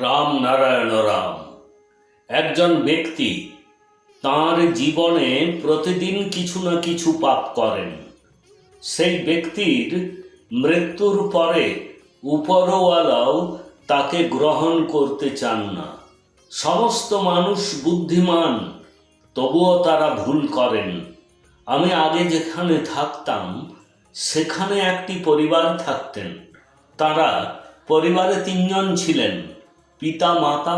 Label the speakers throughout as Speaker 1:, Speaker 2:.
Speaker 1: রাম নারায়ণ রাম। একজন ব্যক্তি তাঁর জীবনে প্রতিদিন কিছু না কিছু পাপ করেন। সেই ব্যক্তির মৃত্যুর পরে উপরওয়ালাও তাকে গ্রহণ করতে চান না। সমস্ত মানুষ বুদ্ধিমান, তবুও তারা ভুল করেন। আমি আগে যেখানে থাকতাম সেখানে একটি পরিবার থাকতেন। তারা পরিবারে 3 জন ছিলেন, পিতা, মাতা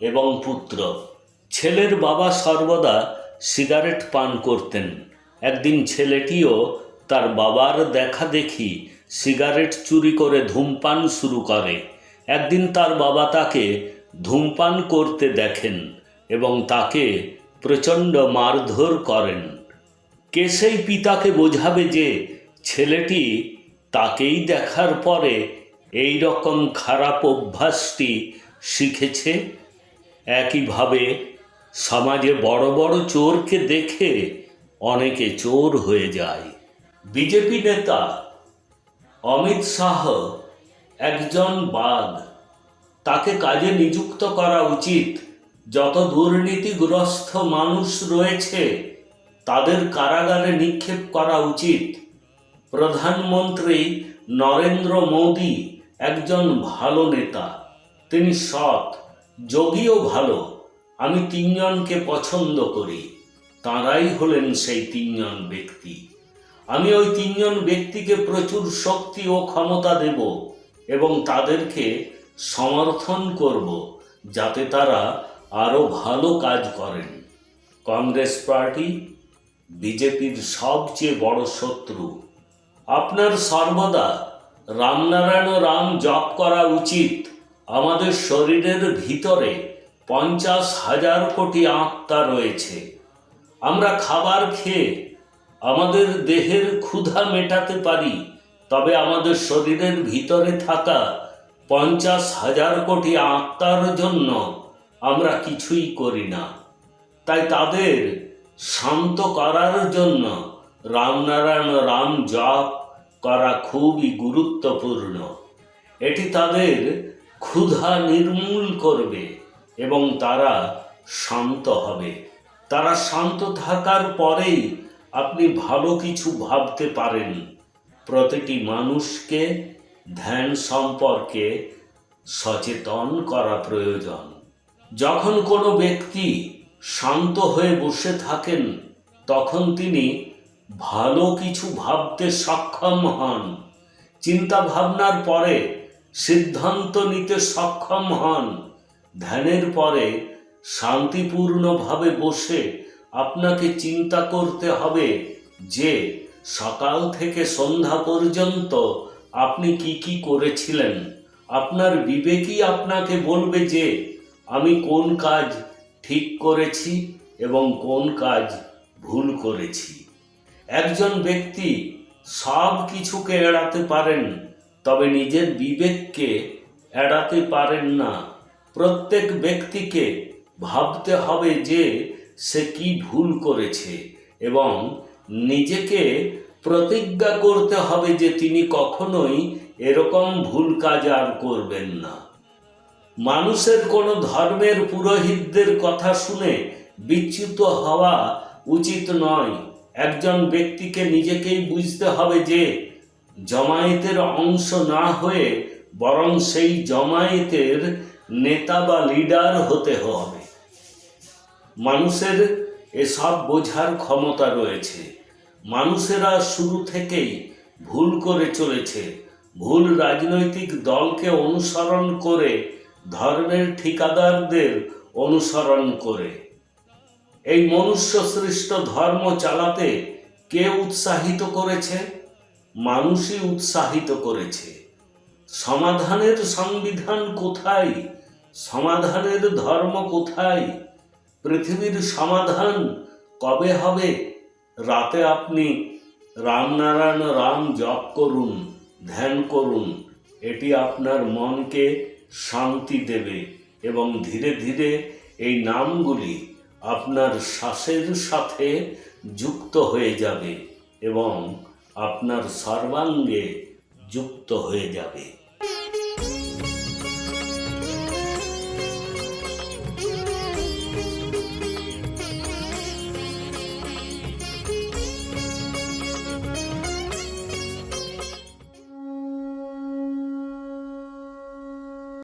Speaker 1: এবং পুত্র। ছেলের বাবা সর্বদা সিগারেট পান করতেন। একদিন ছেলেটিও তার বাবার দেখা দেখি সিগারেট চুরি করে ধূমপান শুরু করে। একদিন তার বাবা তাকে ধূমপান করতে দেখেন এবং তাকে প্রচণ্ড মারধর করেন। কে সেই পিতাকে বোঝাবে যে ছেলেটি তাকেই দেখার পরে এই রকম খারাপ অভ্যাসটি শিখেছে? একইভাবে সমাজে বড় বড় চোরকে দেখে অনেকে চোর হয়ে যায়। বিজেপি নেতা অমিত শাহ একজন বাঘ। তাকে কাজে নিযুক্ত করা উচিত। যত দুর্নীতিগ্রস্ত মানুষ রয়েছে তাদের কারাগারে নিক্ষেপ করা উচিত। প্রধানমন্ত্রী নরেন্দ্র মোদী একজন ভালো নেতা। তিনি সৎ, যোগীও ভালো। আমি 3 জনকে পছন্দ করি। তাঁরাই হলেন সেই 3 জন ব্যক্তি। আমি ওই 3 জন ব্যক্তিকে প্রচুর শক্তি ও ক্ষমতা দেব এবং তাদেরকে সমর্থন করব যাতে তারা আরও ভালো কাজ করেন। কংগ্রেস পার্টি বিজেপির সবচেয়ে বড় শত্রু। আপনার সর্বদা রামনারায়ণ রাম জপ করা উচিত। আমাদের শরীরের ভিতরে 50,000 কোটি আত্মা রয়েছে। আমরা খাবার খেয়ে আমাদের দেহের ক্ষুধা মেটাতে পারি, তবে আমাদের শরীরের ভিতরে থাকা 50,000 কোটি আত্মার জন্য আমরা কিছুই করি না। তাই তাদের শান্ত করার জন্য রামনারায়ণ রাম জপ করা খুবই গুরুত্বপূর্ণ। এটি তাদের ক্ষুধা নির্মূল করবে এবং তারা শান্ত হবে। তারা শান্ত থাকার পরেই আপনি ভালো কিছু ভাবতে পারেন। প্রতিটি মানুষকে ধ্যান সম্পর্কে সচেতন করা প্রয়োজন। যখন কোনো ব্যক্তি শান্ত হয়ে বসে থাকেন তখন তিনি ভালো কিছু ভাবতে সক্ষম হন, চিন্তা ভাবনার পরে সিদ্ধান্ত নিতে সক্ষম হন। ধ্যানের পরে শান্তিপূর্ণভাবে বসে আপনাকে চিন্তা করতে হবে যে সকাল থেকে সন্ধ্যা পর্যন্ত আপনি কি করেছিলেন। আপনার বিবেকই আপনাকে বলবে যে আমি কোন কাজ ঠিক করেছি এবং কোন কাজ ভুল করেছি। একজন ব্যক্তি সব কিছুকে এড়াতে পারেন, তবে নিজের বিবেককে এড়াতে পারেন না। প্রত্যেক ব্যক্তিকে ভাবতে হবে যে সে কি ভুল করেছে এবং নিজেকে প্রতিজ্ঞা করতে হবে যে তিনি কখনোই এরকম ভুল কাজ আর করবেন না। মানুষের কোনো ধর্মের পুরোহিতদের কথা শুনে বিচ্যুত হওয়া উচিত নয়। একজন ব্যক্তিকে নিজেকেই বুঝতে হবে যে জমায়েতের অংশ না হয়ে বরং সেই জমায়েতের নেতা বা লিডার হতে হবে। মানুষের এসব বোঝার ক্ষমতা রয়েছে। মানুষেরা শুরু থেকেই ভুল করে চলেছে। ভুল রাজনৈতিক দলকে অনুসরণ করে, ধর্মের ঠিকাদারদের অনুসরণ করে। এই মনুষ্য সৃষ্ট ধর্ম চালাতে কে উৎসাহিত করেছে? মানুষই উৎসাহিত করেছে। সমাধানের সংবিধান কোথায়? সমাধানের ধর্ম কোথায়? পৃথিবীর সমাধান কবে হবে? রাতে আপনি রামনারায়ণ রাম জপ করুন, ধ্যান করুন। এটি আপনার মনকে শান্তি দেবে এবং ধীরে ধীরে এই নামগুলি আপনার শ্বাসের সাথে যুক্ত হয়ে যাবে এবং আপনার সর্বাঙ্গে যুক্ত হয়ে যাবে।